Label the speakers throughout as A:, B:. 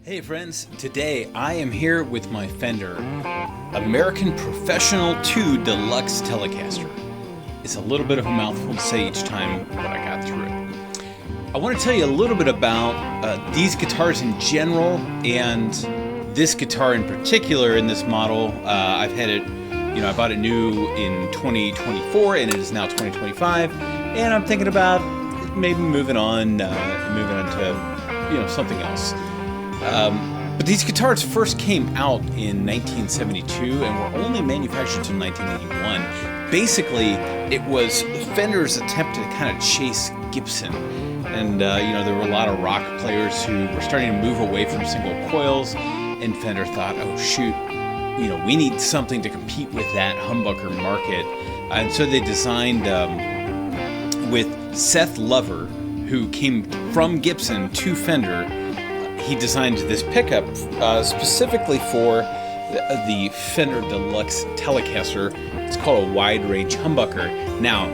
A: Hey friends, today I am here with my Fender American Professional 2 Deluxe Telecaster. It's a little bit of a mouthful to say each time, but I got through it. I want to tell you a little bit about these guitars in general and this guitar in particular in this model. I've had it, I bought it new in 2024 and it is now 2025, and I'm thinking about maybe moving on to something else. But these guitars first came out in 1972 and were only manufactured until 1981. Basically, it was Fender's attempt to kind of chase Gibson. And, there were a lot of rock players who were starting to move away from single coils, and Fender thought, oh shoot, we need something to compete with that humbucker market. And so they designed, with Seth Lover, who came from Gibson to Fender, he designed this pickup specifically for the Fender Deluxe Telecaster. It's called a wide range humbucker. Now,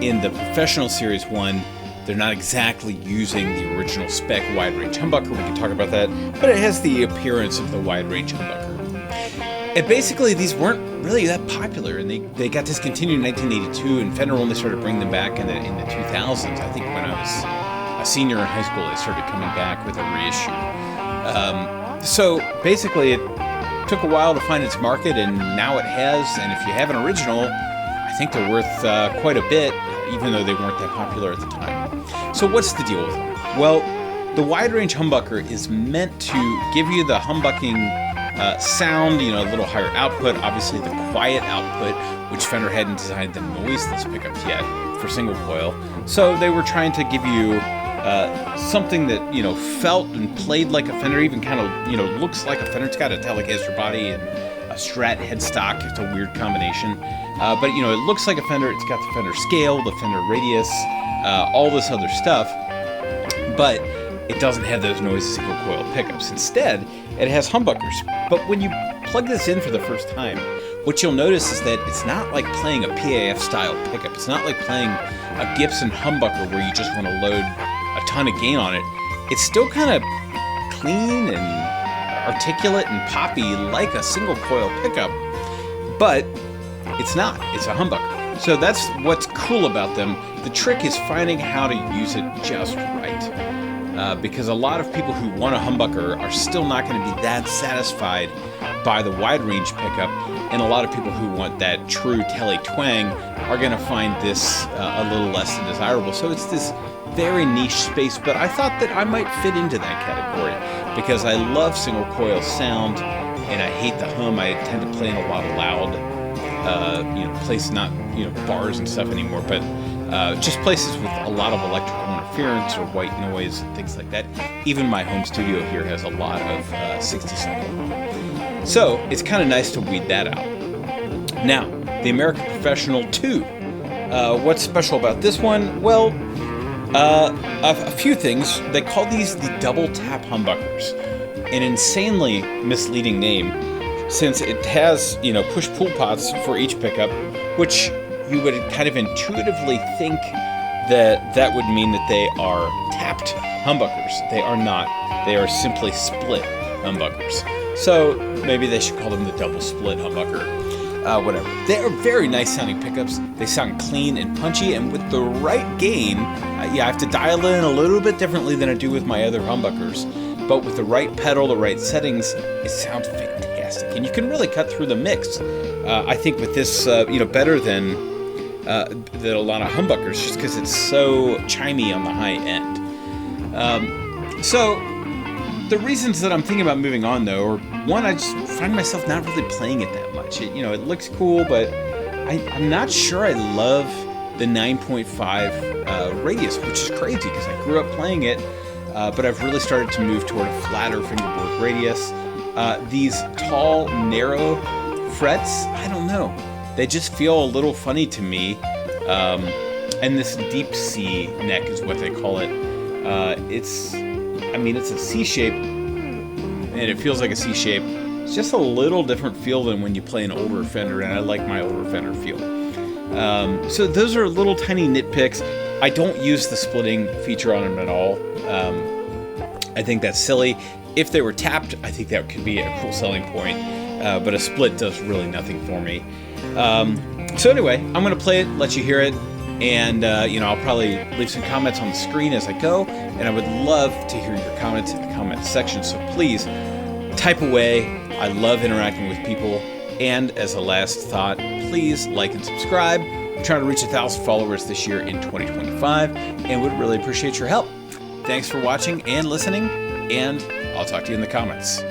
A: in the Professional Series 1, they're not exactly using the original spec wide range humbucker. We can talk about that, but it has the appearance of the wide range humbucker. And basically, these weren't really that popular, and they got discontinued in 1982, and Fender only started bringing them back in the 2000s. I think when I was a senior in high school, they started coming back with a reissue. So basically, it took a while to find its market, and now it has. And if you have an original, I think they're worth quite a bit, even though they weren't that popular at the time. So what's the deal with them? Well, the wide range humbucker is meant to give you the humbucking sound, a little higher output, obviously the quiet output, which Fender hadn't designed the noiseless pickups yet for single coil. So they were trying to give you something that, felt and played like a Fender, even kind of, looks like a Fender. It's got a Telecaster body and a Strat headstock. It's a weird combination. But, it looks like a Fender. It's got the Fender scale, the Fender radius, all this other stuff. But it doesn't have those noisy single coil pickups. Instead, it has humbuckers. But when you plug this in for the first time, what you'll notice is that it's not like playing a PAF style pickup. It's not like playing a Gibson humbucker where you just want to load a ton of gain on it. It's still kind of clean and articulate and poppy like a single coil pickup, but it's not. It's a humbucker. So that's what's cool about them. The trick is finding how to use it just right. Because a lot of people who want a humbucker are still not going to be that satisfied by the wide range pickup, and a lot of people who want that true tele twang are going to find this a little less than desirable. So it's this very niche space, but I thought that I might fit into that category because I love single coil sound and I hate the hum. I tend to play in a lot of loud, places, not bars and stuff anymore, but just places with a lot of electrical interference or white noise and things like that. Even my home studio here has a lot of 60 cycle. So it's kind of nice to weed that out. Now, the American Professional 2. What's special about this one? Well, a few things. They call these the double tap humbuckers. An insanely misleading name, since it has, push-pull pots for each pickup, which you would kind of intuitively think that would mean that they are tapped humbuckers. They are not. They are simply split humbuckers. So maybe they should call them the double split humbucker. Whatever. They are very nice sounding pickups. They sound clean and punchy, and with the right gain, I have to dial in a little bit differently than I do with my other humbuckers. But with the right pedal, the right settings, it sounds fantastic. And you can really cut through the mix. I think with this, better than a lot of humbuckers, just because it's so chimey on the high end. So the reasons that I'm thinking about moving on, though, are one, I just find myself not really playing it that much. It looks cool, but I'm not sure I love the 9.5 radius, which is crazy because I grew up playing it, but I've really started to move toward a flatter fingerboard radius. These tall, narrow frets, I don't know. They just feel a little funny to me. And this deep C neck is what they call it. It's a C shape, and it feels like a C shape. It's just a little different feel than when you play an older Fender, and I like my older Fender feel. So those are little tiny nitpicks. I don't use the splitting feature on them at all. I think that's silly. If they were tapped, I think that could be a cool selling point, but a split does really nothing for me. So anyway, I'm going to play it, let you hear it, and I'll probably leave some comments on the screen as I go, and I would love to hear your comments in the comments section, so please type away. I love interacting with people. And as a last thought, please like and subscribe. I'm trying to reach 1,000 followers this year in 2025 and would really appreciate your help. Thanks for watching and listening, and I'll talk to you in the comments.